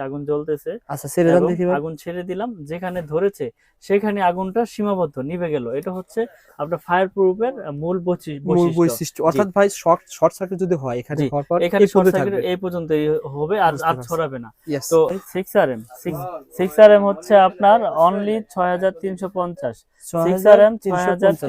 আগুন জ্বলতেছে। আচ্ছা, ছেড়ে দেন দেখি ভাই। আগুন ছেড়ে দিলাম, যেখানে ধরেছে সেখানে আগুনটা সীমাবদ্ধ নিভে গেল। এটা হচ্ছে আপনার ফায়ার প্রুফের মূল মূল বৈশিষ্ট্য। বৈশিষ্ট্য জি অর্থাৎ ভাই শর্ট সার্কিট যদি হয় এখানে জি, হওয়ার পর এখানে এই শর্ট পর্যন্ত সার্কিট থাকবে। এই পর্যন্তই হবে, আর বুঝতে আর পারছি। ছড়াবে না। ইয়েস। তো 6RM 6RM হচ্ছে আপনার অনলি 6350। 6RM 6350।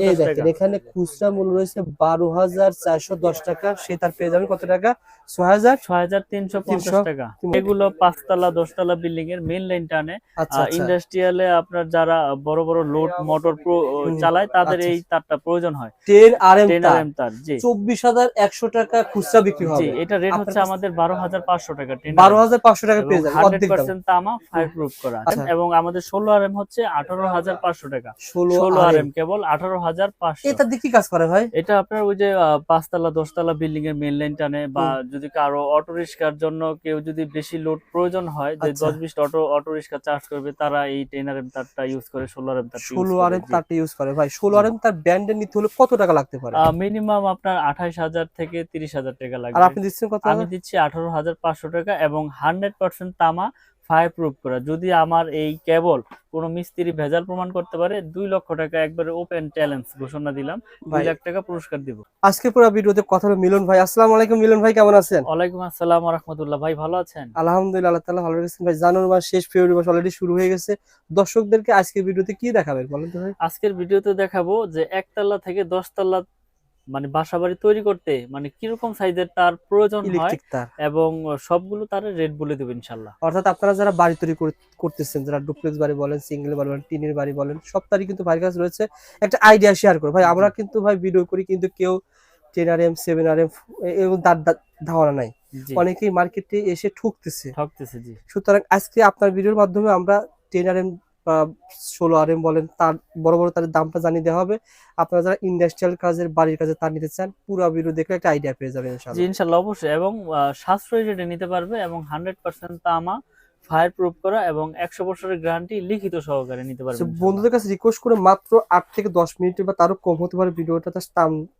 এই 6350 দেখেন টাকা। এখানে খুচরা মূল্য রয়েছে 12,410 টাকা, সে তার পেয়ে যাবেন কত টাকা? 6,000 6350 টাকা। 300। এগুলো 5 তলা 10 তলা বিল্ডিং এর মেইন লাইন টানে। আচ্ছা আচ্ছা। ইন্ডাস্ট্রিয়ালে আপনার যারা বড় বড় লোড মোটর হুম, চালায় তাদের আচ্ছা। এই তারটা প্রয়োজন হয়। 10 RM 10 আর তার এম তার। জি 24,100 টাকা খুচরা বিক্রি জি, হবে এটা রেট আপনার হচ্ছে কাছে। আমাদের 12,500 টাকা 10 আর এম, 12,500 টাকা এবং পেয়ে যাবেন অর্ধেক দাম। 100% তামা হুম, ফায়ার প্রুফ করা। আচ্ছা। এবং আমাদের 16 আর এম হচ্ছে 18,500 টাকা। 16 16 আর RM এম কেবল 18,500। এটা দিয়ে কি কাজ করে ভাই? এটা আপনার ওই যে 5 তলা 10 তলা বিল্ডিং এর মেইন লাইন টানে, বা হুম, যদি কারো অটো রিক্সার জন্য কেউ যদি বেশি লোড প্রয়োজন হয়, যে আচ্ছা। 10-20 অটো রিক্সা চার্জ করবে, তারা এই 10 আর এম তারটা ইউজ করে, 16 আর এম তারটা ইউজ 16 করে। RM জি তারটা ইউজ করে ভাই। 16 জি। RM তার ব্র্যান্ডের নিতে হলে কত টাকা লাগতে পারে? মিনিমাম আপনার 28,000 থেকে 30,000 টাকা আর লাগবে। আপনি দিচ্ছেন কত আমি টাকা? দিচ্ছি 18,500 টাকা, এবং 100% তামা ফায়ার প্রুফ করা। যদি আমার এই কেবল কোনো মিস্ত্রি ভেজাল প্রমাণ করতে পারে, 2 লক্ষ টাকা একবারে ওপেন চ্যালেঞ্জ ঘোষণা দিলাম, 2 ভাই লাখ টাকা পুরস্কার দিব। আজকে পুরো ভিডিওতে কথা হলো মিলন ভাই। আসসালামু আলাইকুম মিলন ভাই, কেমন আছেন? ওয়ালাইকুম আসসালাম ওয়া রাহমাতুল্লাহ। ভাই ভালো আছেন? আলহামদুলিল্লাহ, আল্লাহ তাআলা ভালো রেখেছেন ভাই। জানুয়ারি মাস শেষ, ফেব্রুয়ারি মাস অলরেডি শুরু হয়ে গেছে। দর্শকদেরকে আজকে ভিডিওতে কি দেখাবেন বলেন তো ভাই? আজকের ভিডিওতে দেখাবো যে একতলা থেকে 10 তলা মানে বাসাবাড়ি তৈরি করতে মানে কিরকম সাইজের তার প্রয়োজন হয়, ইলেকট্রিক তার। এবং সবগুলো তার রেট বলে দেবো ইনশাল্লাহ। অর্থাৎ আপনারা যারা বাড়ি তৈরি করতেছেন, যারা ডুপ্লেক্স বাড়ি বলেন, সিঙ্গেল বাড়ি বলেন, টিনের বাড়ি বলেন, সব তারই কিন্তু ভাইয়ের কাছে রয়েছে একটা আইডিয়া শেয়ার করো ভাই। আমরা জি কিন্তু ভাই ভিডিও করি কিন্তু কেউ 10 RM 7 RM এবং তার ধারণা নাই। জি, অনেকেই মার্কেটে এসে ঠকতেছে। ঠকতেছে। জি সুতরাং আজকে আপনার ভিডিওর মাধ্যমে আমরা 10 RM বা 16 RM বলেন তার বড় বড় তার দামটা জানিয়ে দেওয়া হবে। আপনারা যারা ইন্ডাস্ট্রিয়াল কাজের বাড়ির কাজে তার নিতে চান, পুরো ভিডিও দেখলে একটা আইডিয়া পেয়ে যাবেন জি, ইনশাআল্লাহ। ইনশাল্লাহ অবশ্যই। এবং সাশ্রয়ী রেটে নিতে পারবে, এবং 100% তামা ফায়ার প্রুফ করা, এবং 100 বছরের গ্যারান্টি লিখিত সহকারে নিতে পারবে ইনশাল্লাহ। বন্ধুদের কাছে রিকোয়েস্ট করে মাত্র 8 থেকে 10 মিনিটের বা তারও কম হতে পারে ভিডিওটা,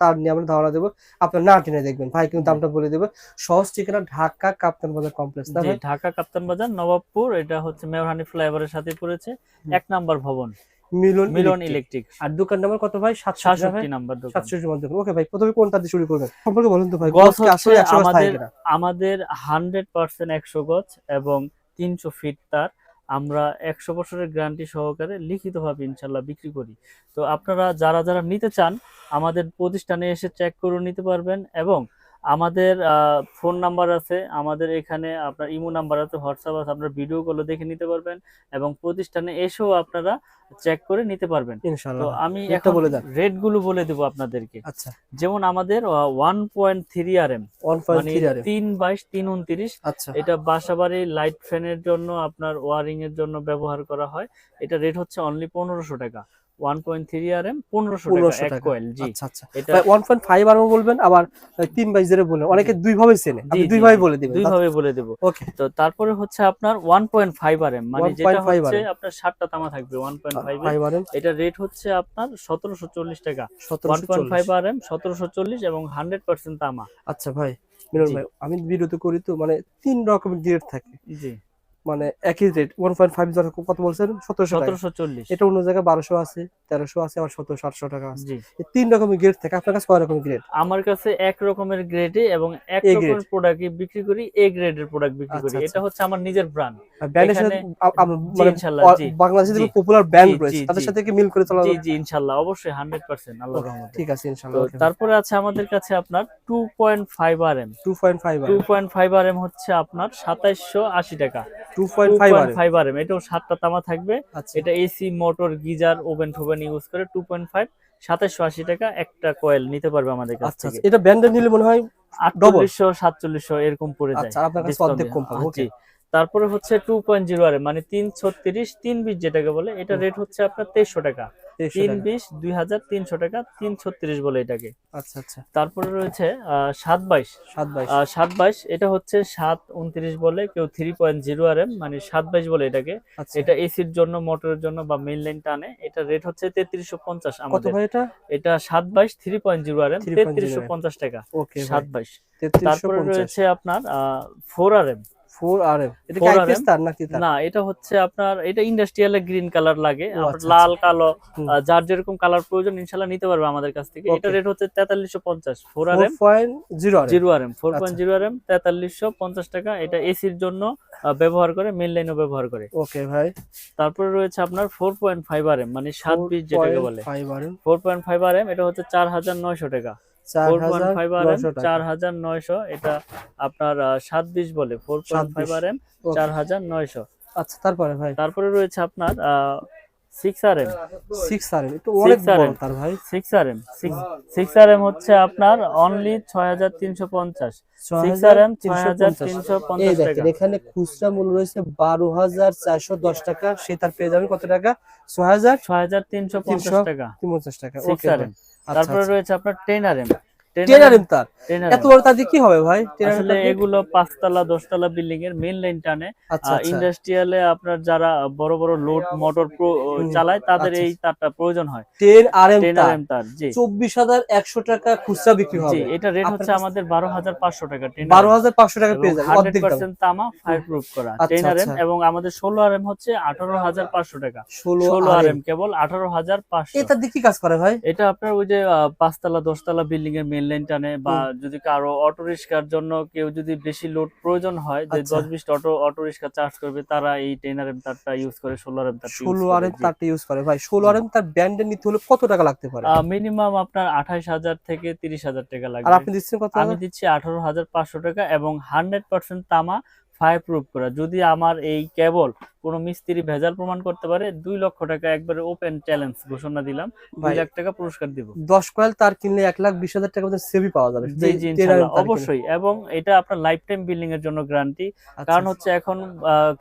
তার নিয়ে আমরা ধারণা দেবো। আপনার না টেনে দেখবেন ভাই, কিন্তু জি দামটা বলে দেবে। সহজ ঠিকানা ঢাকা কাপ্তান বাজার কমপ্লেক্স, না জি, ভাই? ঢাকা কাপ্তান বাজার নবাবপুর। এটা হচ্ছে মেয়রহানি ফ্লাইওভারের সাথে পড়েছে, হুম। 1 নাম্বার ভবন, মিলন মিলন ইলেকট্রিক। ইলেকট্রিক। আর দোকান নাম্বার কত ভাই? 67 না ভাই? 67 নাম্বার দোকান। 67 মধ্যে। ওকে ভাই, প্রথমে কোনটা দিয়ে শুরু করবেন সম্পর্কে বলুন তো ভাই। গজ গজ কি হচ্ছে আসলে 100 গজ থাকে আমাদের কিনা? আমাদের 100% 100 গজ এবং 300 ফিট তার। আমরা 100 বছরের গ্যারান্টি সহকারে লিখিতভাবে ইনশাল্লাহ বিক্রি করি। তো আপনারা যারা যারা নিতে চান, আমাদের প্রতিষ্ঠানে এসে চেক করে নিতে পারবেন, এবং আমাদের ফোন নাম্বার আছে, আমাদের এখানে আপনার ইমো নাম্বার আছে, হোয়াটসঅ্যাপ আছে, আপনার ভিডিও কলে দেখে নিতে পারবেন, এবং প্রতিষ্ঠানে এসেও আপনারা চেক করে নিতে পারবেন। তো ইনশাআল্লাহ ভাই। আমি রেটটা এখন বলে দেন। রেট গুলো বলে দেবো আপনাদেরকে। আচ্ছা। যেমন আমাদের 1.3 RM, মানে 1.3 RM। 3/329। আচ্ছা। এটা বাসাবাড়ি লাইট ফ্যানের জন্য, আপনার ওয়ারিং এর জন্য ব্যবহার করা হয়। এটা রেট হচ্ছে অনলি 1500 টাকা। 1.3 RM 1500 টাকা 1500 এক টাকা। কয়েল। জি আচ্ছা, আচ্ছা। এটা। ভাই 1.5 RM বলবেন, আবার 3/0 বলবেন। জি অনেকে 2 ভাবে চেনে। জি আপনি 2 জি ভাবে জি, বলে দিবেন। দুই ভাবে বলে দেব। ওকে। তো তারপরে হচ্ছে আপনার 1.5 RM, মানে যেটা 1.5 হচ্ছে RM। আপনার 7টা তামা থাকবে 1.5 এ। 5 RM এটা রেট হচ্ছে আপনার 1740 টাকা। 1740। 1.5 RM 1740, এবং 100% তামা। আচ্ছা ভাই, মিলন জি ভাই, আমি ভিডিওতে করি তো মানে 3 রকমের গ্রেড থাকে। জি, মানে একই রেট 1.5 যারা কত বলছেন? 1700 টাকা। 1740। এটা অন্য জায়গায় 1200 আছে, 1300 আছে, আবার 1700 800 টাকা আছে। জি, এই 3 রকমের গ্রেড থাকে। আপনার কাছে কয় রকমের গ্রেড? আমার কাছে এক রকমের গ্রেডে এবং এক এ গ্রেড। রকমের প্রোডাক্ট বিক্রি করি, এ গ্রেডের প্রোডাক্ট বিক্রি করি। আচ্ছা, আচ্ছা। এটা হচ্ছে আমার নিজের ব্র্যান্ড। আর ব্র্যান্ডের সাথে এখানে মানে জি ইনশাল্লাহ। জি বাংলাদেশে জি যে পপুলার জি ব্র্যান্ড জি রয়েছে তাদের জি সাথে কি মিল করে চলা জি যাবে? জি, ইনশাল্লাহ অবশ্যই 100% আল্লাহর ওকে, রহমতে। ঠিক আছে তো ইনশাআল্লাহ। ওকে ভাই। তারপরে আছে আমাদের কাছে আপনার 2.5 RM। 2.5 RM। 2.5 RM হচ্ছে আপনার 2780 টাকা। 2.5 RM। 2.5 RM, এটাও 7টা তামা থাকবে। আচ্ছা, এটা এসি মোটর গিজার ওভেন টোভেন ইউজ করে 2.5, 2780 টাকা একটা কয়েল নিতে পারবে আমাদের কাছ আচ্ছা, থেকে। আচ্ছা। এটা ব্র্যান্ডের নিলে মনে হয় ডবল। 4800 4700 এরকম পড়ে যায় আচ্ছা, আর আপনার কাছে ডিসকাউন্ট অর্ধেক দিয়ে। কম পাবো। ওকে। জি। তারপরে হচ্ছে 2.0 RM, মানে 336 320 যেটাকে বলে, এটা হুম, রেট হচ্ছে আপনার 2300 টাকা। 2300 টাকা। 320 2300 টাকা, 336 বলে এটাকে। আচ্ছা, আচ্ছা। তারপরে রয়েছে 722। 7/22। 722 এটা হচ্ছে 729 বলে, কেউ 3.0 RM, মানে 722 বলে এটাকে। আচ্ছা। এটা এসির জন্য, মোটরের জন্য, বা মেইন লাইন টানে। এটা রেট হচ্ছে 3350 কত আমাদের। ভাই এটা? এটা 722 3.0 RM 3.0 3350 টাকা। ওকে ভাই। 722। তারপরে 3350। রয়েছে আপনার 4 RM। 4RM এটা কি 4RM আইপিএস তার নাকি তার? না, এটা হচ্ছে আপনার এটা ইন্ডাস্ট্রিয়ালে গ্রিন কালার লাগে, ও আপনার আচ্ছা লাল আচ্ছা। কালো হুম। যার যেরকম কালার প্রয়োজন ইনশাআল্লাহ নিতে পারবে আমাদের কাছ থেকে। এটা ওকে। রেট হচ্ছে 4350 4RM 4.0RM। 0RM আচ্ছা 4.0RM 4350 টাকা। এটা এসির জন্য ব্যবহার করে, মেইন লাইনও ব্যবহার করে। ওকে ভাই। তারপরে রয়েছে আপনার 4.5RM মানে 720 যেটাকে বলে। 4.5RM 4.5RM এটা হচ্ছে 4900 টাকা। 4.5RM 4,900 টাকা। 4900 এটা আপনার 720 বলে 27। 4.5RM ওকে। 4900। আচ্ছা তারপরে ভাই তারপরে রয়েছে আপনার 6RM 6RM এটা অনেক বড় তার ভাই। 6RM 6RM হচ্ছে আপনার অনলি 6350। 6RM 6,350। এই 6350 দেখেন টাকা। এখানে খুচরা মূল্য রয়েছে 12,410 টাকা, সে তার পেয়ে যাবেন কত টাকা? 6350 টাকা 6,350 টাকা। ওকে ভাই। 6RM। আচ্ছা তারপরে আচ্ছা। রয়েছে আপনার 10RM 10RM তার এত 10RM বড় তার দিয়ে কি হবে ভাই? 10RM আসলে তার দিয়ে? এগুলো 5 তলা 10 তলা বিল্ডিং এর মেইন লাইন টানে। আচ্ছা আচ্ছা। ইন্ডাস্ট্রিয়ালে আপনার যারা বড় বড় লোড মোটর হুম। চালায় তাদের আচ্ছা এই আচ্ছা। তারটা প্রয়োজন হয়। 10RM তার 10RM তার জি 24,100 টাকা খুচরা বিক্রি জি হবে এটা রেট আপনার হচ্ছে কাছে। আমাদের 12,500 টাকা 10RM 12,500 টাকা এবং পেয়ে যাবেন অর্ধেক দাম। 100% তামা ফায়ার প্রুফ করা আচ্ছা 10RM আচ্ছা। এবং আমাদের 16RM হচ্ছে 18,500 টাকা। 16RM 16RM কেবল 18,500। এটার দিয়ে কি কাজ করে ভাই? এটা আপনার ওই যে 5 তলা 10 তলা বিল্ডিং এর মেইন লাইন টানে, বা হুম। যদি কারো অটো রিক্সার জন্য কেউ যদি বেশি লোড প্রয়োজন হয় যে আচ্ছা 10-20 অটো রিক্সা চার্জ করবে, তারা এই 10RM তারটা ইউজ করে, 16RM তারটা ইউজ করে 16RM জি তারটা ইউজ করে ভাই। জি 16RM তার ব্র্যান্ডের নিতে হলে কত টাকা লাগতে পারে? মিনিমাম আপনার 28,000 থেকে 30,000 টাকা আর লাগবে। আপনি দিচ্ছেন কত আমি টাকা? দিচ্ছি 18,500 টাকা এবং 100% তামা ফায়ার প্রুফ করা। যদি আমার এই কেবল কোনো মিস্ত্রি ভেজাল প্রমাণ করতে পারে 2 লক্ষ টাকা একবারে ওপেন চ্যালেঞ্জ ঘোষণা দিলাম, 2 ভাই লাখ টাকা পুরস্কার দিব। 10 কয়েল তার কিনলে 1,20,000 টাকার মধ্যে সেভই পাওয়া যাবে শুধু জি, এই জি 10RM ইনশাআল্লাহ তার কিনে। অবশ্যই, এবং এটা আপনার লাইফ টাইম বিল্ডিং এর জন্য গ্যারান্টি। আচ্ছা কারণ হচ্ছে এখন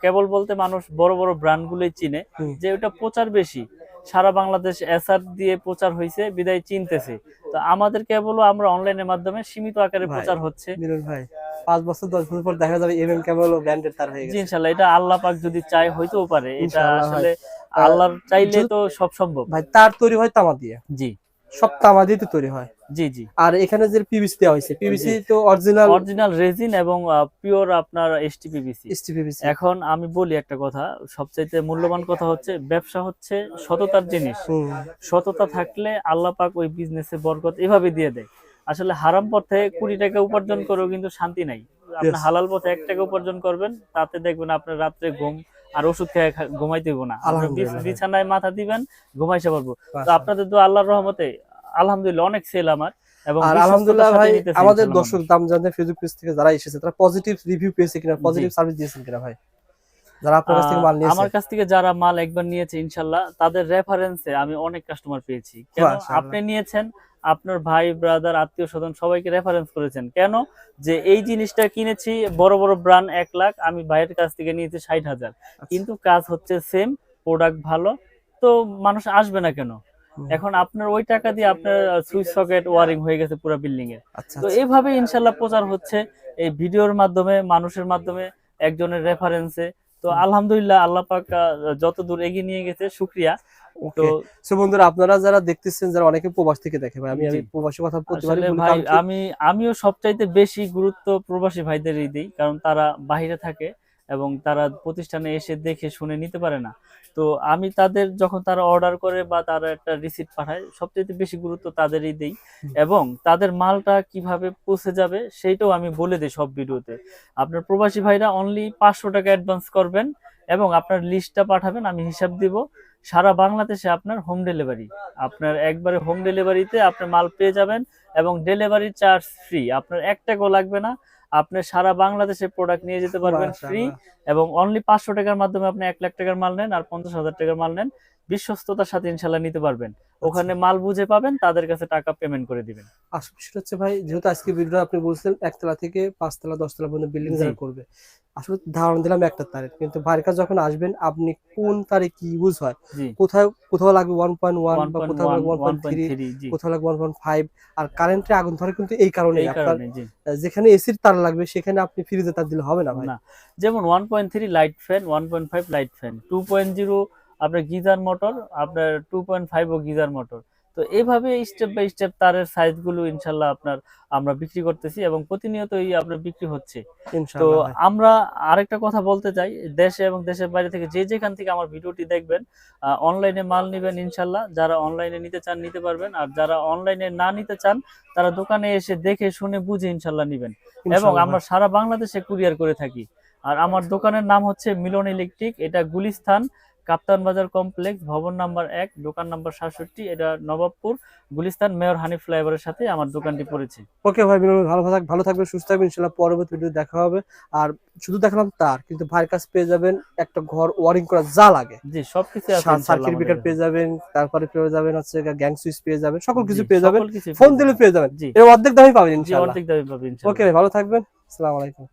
কেবল বলতে মানুষ বড় বড় ব্র্যান্ড গুলোই চিনে, হুম। যে ওটা প্রচার বেশি, সারা বাংলাদেশ এসআর দিয়ে প্রচার হয়েছে বিদায় চিনতেছে। তো আমাদের কেবলও আমরা অনলাইনের মাধ্যমে সীমিত আকারে ভাই প্রচার হচ্ছে। মিলন ভাই 5 বছর 10 বছর পর দেখা যাবে কেবল ও ব্র্যান্ডের তার হয়ে জি গেছে। ইনশাআল্লাহ এটা আল্লাহ পাক যদি চায় হইতেও পারে, এটা ইনশাআল্লাহ ভাই। আসলে আ আল্লাহর চাইলে যো তো সব সম্ভব। ভাই তার তৈরি হয় তামা দিয়ে। জি সব তামা দিয়ে তো তৈরি হয়। জি জি আর এখানে যে পিভিসি দেওয়া হয়েছে, জি পিভিসি তো অরিজিনাল অরিজিনাল রেজিন এবং পিওর আপনার এসটিপিবিসি। ST PVC. এখন আমি বলি একটা কথা, সবচাইতে মূল্যবান কথা হচ্ছে ব্যবসা হচ্ছে সততার জিনিস। হুম। সততা থাকলে আল্লাহ পাক ওই বিজনেসে বরকত এভাবে দিয়ে দেয়। আসলে হারাম পথে 20 টাকা উপার্জন করেও কিন্তু শান্তি নাই। আপনি ইয়েস। হালাল পথে 1 টাকা উপার্জন করবেন, তাতে দেখবেন আপনার রাত্রে ঘুম আর ওষুধ খেয়ে ঘুমাইতে হইব না। আপনি আলহামদুলিল্লাহ ভাই। বিছানায় মাথা দিবেন, ঘুমাইতে পারবো। তো মাশাআল্লাহ। আপনাদের তো আল্লাহর রহমতে আলহামদুলিল্লাহ অনেক সেল আমার, এবং আর বিশ্বস্ততার আলহামদুলিল্লাহ সাথে ভাই নিতেছে আমাদের ইনশাআল্লাহ দর্শক মানুষ। দাম জানতে ফেসবুক পেজ থেকে যারা এসেছে তারা পজিটিভ রিভিউ পেয়েছে কিনা, জি পজিটিভ সার্ভিস দিয়েছেন কিনা ভাই? যারা আপনার কাছ থেকে মাল নিয়েছে। আমার কাছ থেকে যারা মাল একবার নিয়েছে ইনশাল্লাহ তাদের রেফারেন্সে আমি অনেক কাস্টমার পেয়েছি। কেন? আপনি মাশাআল্লাহ। নিয়েছেন, আপনার ভাই ব্রাদার আত্মীয় স্বজন সবাইকে রেফারেন্স করেছেন কেন? যে এই জিনিসটা কিনেছি বড় বড় ব্র্যান্ড 1 লাখ, আমি ভাইয়ের কাছ থেকে নিয়েছি 60,000, আচ্ছা। কিন্তু কাজ হচ্ছে সেম, প্রোডাক্ট ভালো, তো মানুষ আসবে না কেন? হুম। এখন আপনার ওই টাকা দিয়ে আপনার সুইচ সকেট ওয়ারিং হয়ে গেছে পুরো বিল্ডিং এর। আচ্ছা তো আচ্ছা। এইভাবে ইনশাল্লাহ প্রচার হচ্ছে এই ভিডিওর মাধ্যমে, মানুষের মাধ্যমে, একজনের রেফারেন্সে। তো হুম। আলহামদুলিল্লাহ আল্লাহ পাক যত দূর এগিয়ে নিয়ে গেছে শুকরিয়া। তো ওকে। সো বন্ধুরা আপনারা যারা দেখতেছেন, যারা অনেকে প্রবাস থেকে দেখে ভাই, আমি জি প্রবাসী কথা প্রতিবারই আসলে বলি ভাই কারণ কি আমিও সবচাইতে বেশি গুরুত্ব প্রবাসী ভাইদেরই দিই, কারণ তারা বাইরে থাকে এবং তারা প্রতিষ্ঠানে এসে দেখে শুনে নিতে পারে না। তো আমি তাদের যখন তারা অর্ডার করে বা তারা একটা রিসিপ্ট পাঠায়, সবচাইতে বেশি গুরুত্ব তাদেরই দিই, হুম। এবং তাদের মালটা কিভাবে পৌঁছে যাবে সেইটাও আমি বলে দিই সব ভিডিওতে। আপনার প্রবাসী ভাইরা অনলি 500 টাকা অ্যাডভান্স করবেন এবং আপনার লিস্টটা পাঠাবেন, আমি হিসাব দিব। সারা বাংলাদেশে আপনার হোম ডেলিভারি, আপনার একবারে হোম ডেলিভারিতে আপনার মাল পেয়ে যাবেন, এবং ডেলিভারি চার্জ ফ্রি, আপনার 1 টাকাও লাগবে না। আপনি সারা বাংলাদেশে প্রোডাক্ট নিয়ে যেতে পারবেন ফ্রি, মাশাআল্লাহ। এবং অনলি 500 টাকার মাধ্যমে আপনি 1 লাখ টাকার মাল নেন আর 50,000 টাকার মাল নেন, বিশ্বস্ততার সাথে ইনশাল্লাহ নিতে পারবেন। ওখানে মাল বুঝে পাবেন, তাদের কাছে টাকা পেমেন্ট করে দিবেন। আসল বিষয়টা হচ্ছে ভাই, যেহেতু আজকে ভিডিও আপনি বলছেন 1 তলা থেকে 5 তলা 10 তলা পর্যন্ত বিল্ডিং জি যারা করবে, আসলে ধারণা দিলাম একটা তারিখ, কিন্তু ভাইয়ের কাছে যখন আসবেন আপনি কোন তারিখ কি ইউজ হয়, জি কোথাও কোথাও লাগবে 1.1 বা কোথাও 1.1 লাগবে 1.3, 1.3 জি কোথাও লাগবে 1.5। আর কারেন্টে আগুন ধরে কিন্তু এই কারণেই এই আপনার কারণে জি যেখানে এসির তার লাগবে সেখানে আপনি ফ্রিজে তার দিলে হবে না ভাই। না, যেমন 1.3 লাইট ফ্যান, 1.5 লাইট ফ্যান, 2.0 আপনার গিজার মোটর, আপনার 2.5 ও গিজার মোটর। তো এইভাবে স্টেপ বাই স্টেপ তারের সাইজগুলো ইনশাল্লাহ আমরা বিক্রি করতেছি এবং প্রতিনিয়তই আপনার বিক্রি হচ্ছে। তো ইনশাআল্লাহ ভাই। আমরা আরেকটা কথা বলতে চাই, দেশে এবং দেশের বাইরে থেকে যে যেখান থেকে আমার ভিডিওটি দেখবেন, অনলাইনে মাল নিবেন ইনশাল্লাহ। যারা অনলাইনে নিতে চান নিতে পারবেন, আর যারা অনলাইনে না নিতে চান তারা দোকানে এসে দেখে শুনে বুঝে ইনশাল্লাহ নিবেন। এবং ইনশাআল্লাহ আমরা সারা বাংলাদেশে কুরিয়ার করে থাকি। আর আমার দোকানের নাম হচ্ছে মিলন ইলেকট্রিক, এটা গুলিস্তান কাপ্তান বাজার কমপ্লেক্স, ভবন নাম্বার 1, দোকান নাম্বার 67, এটা নবাবপুর গুলিস্তান মেয়র হানিফ ফ্লাইওভারের সাথে আমার দোকানটি পড়েছে। ওকে ভাই, মিলন ভাই, ভালো থাকবেন, সুস্থ থাকবেন, ইনশাআল্লাহ পরবর্তী ভিডিও দেখা হবে। আর শুধু দেখালাম তার, কিন্তু ভাইয়ের কাছে পেয়ে যাবেন একটা ঘর ওয়ারিং করা যা লাগে, জি, সবকিছু আছে ইনশাআল্লাহ সার্কিট আমাদের ব্রেকার কাছে। পেয়ে যাবেন, তারপরে পেয়ে যাবেন হচ্ছে গ্যাং সুইচ পেয়ে যাবেন, সকল জি, কিছু পেয়ে যাবেন, সকল কিছু ফোন পেয়ে দিলে যাবেন। পেয়ে যাবেন, জি এর অর্ধেক দামই পাবেন জি, ইনশাআল্লাহ। অর্ধেক দামে পাবে ওকে ইনশাআল্লাহ। ভাই, ভালো থাকবেন, আসসালামু আলাইকুম।